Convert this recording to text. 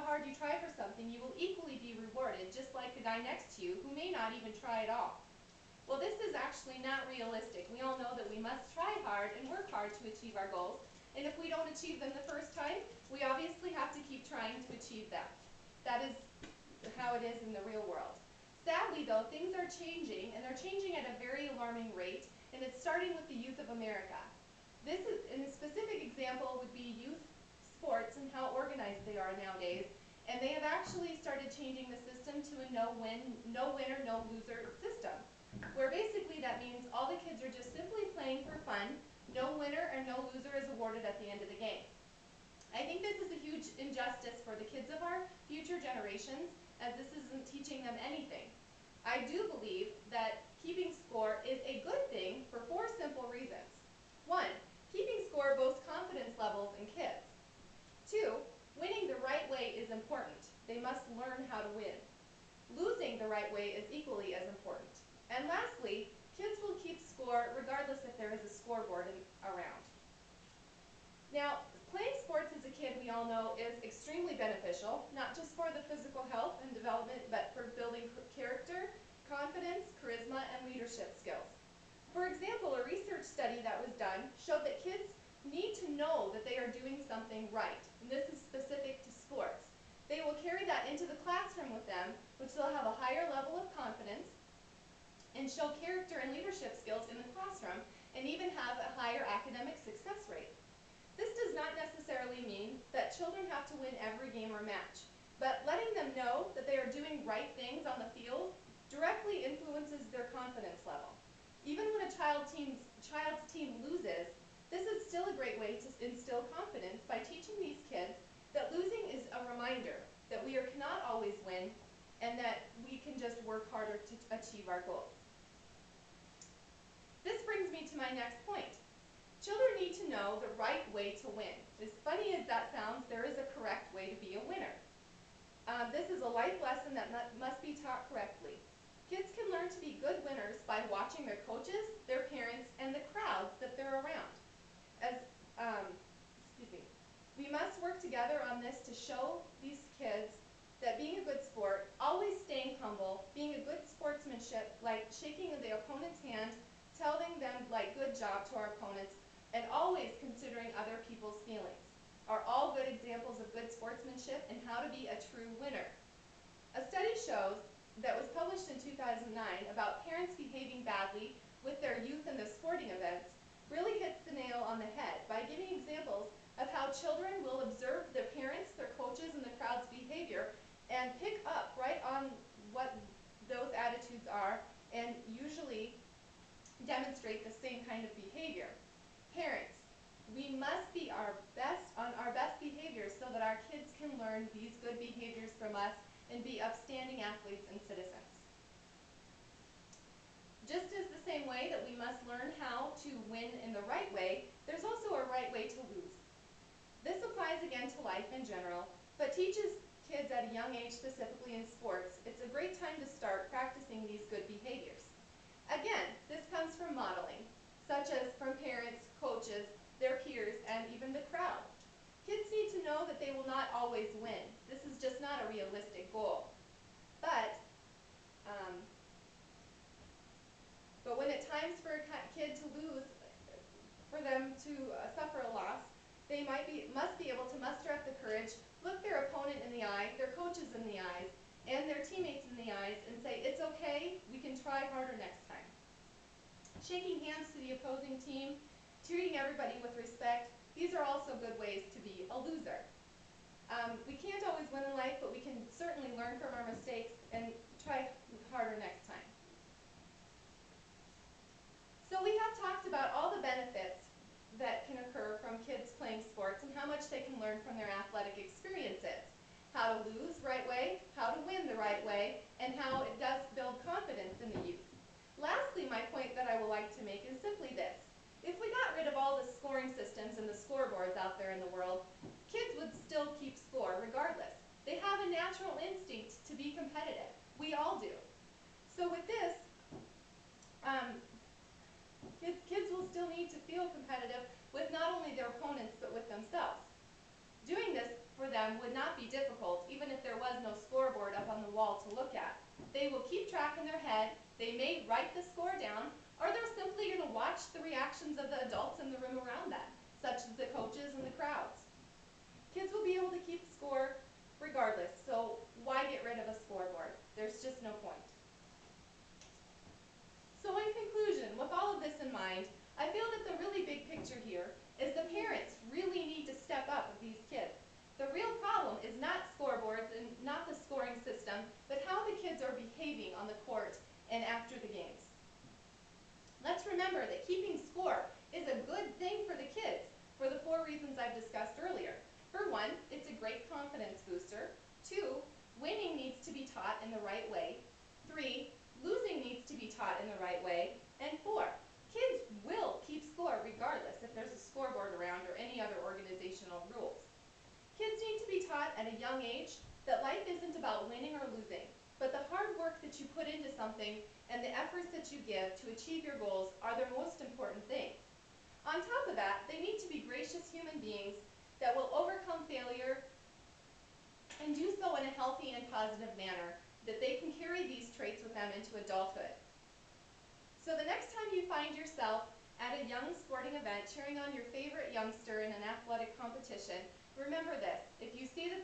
how hard you try for something, you will equally be rewarded, just like the guy next to you who may not even try at all. Well, this is actually not realistic. We all know that we must try hard and work hard to achieve our goals, and if we don't achieve them the first time, we obviously have to keep trying to achieve them. That is how it is in the real world. Sadly, though, things are changing, and they're changing at a very alarming rate, and it's starting with the youth of America. This is, in a specific example, would be youth sports and how organized they are nowadays, and they have actually started changing the system to a no winner, no loser system, where basically that means all the kids are just simply playing for fun. No winner or no loser is awarded at the end of the game. I think this is a huge injustice for the kids of our future generations, as this isn't teaching them anything. I do believe that keeping score is a good thing for 4 simple reasons. 1, keeping score boosts confidence levels in kids. 2, winning the right way is important. They must learn how to win. Losing the right way is equally as important. And lastly, kids will keep score regardless if there is a scoreboard around. Now, playing sports as a kid, we all know, is extremely beneficial, not just for the physical health and development, but for building character, confidence, charisma, and leadership skills. For example, a research study that was done showed that kids need to know that they are doing something right, and this is specific to sports. They will carry that into the classroom with them, which they'll have a higher level of confidence and show character and leadership skills in the classroom, and even have a higher academic success rate. This does not necessarily mean that children have to win every game or match, but letting them know that they are doing right things on the field directly influences their confidence level. Even when a child's team loses, this is still a great way to instill confidence by teaching these kids that losing is a reminder that we cannot always win and that we can just work harder to achieve our goals. This brings me to my next point. Children need to know the right way to win. As funny as that sounds, there is a correct way to be a winner. This is a life lesson that must be taught correctly. Kids can learn to be good winners by watching their coaches, their parents, and the crowds that they're around. We must work together on this to show these kids that being a good sport, always staying humble, being a good sportsmanship, like shaking the opponent's hand, telling them like good job to our opponents, and always considering other people's feelings, are all good examples of good sportsmanship and how to be a true winner. A study shows that was published in 2009 about parents behaving badly with their youth in the sporting events really hits the nail on the head by giving examples of how children will observe their parents, their coaches, and the crowd's behavior and pick up right on what those attitudes are and usually demonstrate the same kind of behavior. Parents, we must be on our best behaviors so that our kids can learn these good behaviors from us and be upstanding athletes and citizens. Just as the same way that we must learn how to win in the right way, there's also a right way to lose. This applies again to life in general, but teaches kids at a young age, specifically in sports, it's a great time to start practicing these good behaviors. Again, this comes from modeling, such as from parents, coaches, their peers, and even the crowd. Kids need to know that they will not always win. This is just not a realistic goal. But when it's times for a kid to lose, for them to suffer a loss, they must be able to muster up the courage, look their opponent in the eye, their coaches in the eyes, and their teammates in the eyes, and say, it's okay, we can try harder next time. Shaking hands to the opposing team, treating everybody with respect, these are also good ways to be a loser. We can't always win in life, but we can certainly learn from our mistakes and try harder next time. So we have talked about all the benefits that can occur from kids playing sports and how much they can learn from their athletic experiences. How to lose the right way, how to win the right way, and how it does build confidence in the youth. Lastly, my point that I would like to make is simply this. If we got rid of all the scoring systems and the scoreboards out there in the world, kids would still keep score regardless. They have a natural instinct to be competitive. We all do. So with this, kids will still need to feel competitive with not only their opponents but with themselves. Doing this for them would not be difficult, even if there was no scoreboard up on the wall to look at. They will keep track in their head, they may write the score down, or they're simply going to watch the reactions of the adults in the room around them, such as the coaches and the crowds. Kids will be able to keep score regardless, so why get rid of a scoreboard? There's just no point. So in conclusion, with all of this in mind, I feel that the really big picture here is the parents really need to step up with these kids. The real problem is not scoreboards and not the scoring system, but how the kids are behaving on the court and after the games. Let's remember that keeping score is a good thing for the kids for the 4 reasons I've discussed earlier. For one, it's a great confidence booster. 2, winning needs to be taught in the right way. 3, losing needs to be taught in the right way. And 4, kids will keep score regardless if there's a scoreboard around or any other organizational rules. Kids need to be taught at a young age that life isn't about winning or losing, but the hard work that you put into something and the efforts that you give to achieve your goals are the most important thing. On top of that, they need to be gracious human beings that will overcome failure and do so in a healthy and positive manner, that they can carry these traits with them into adulthood. So the next time you find yourself at a young sporting event cheering on your favorite youngster in an athletic competition, remember this: if you see that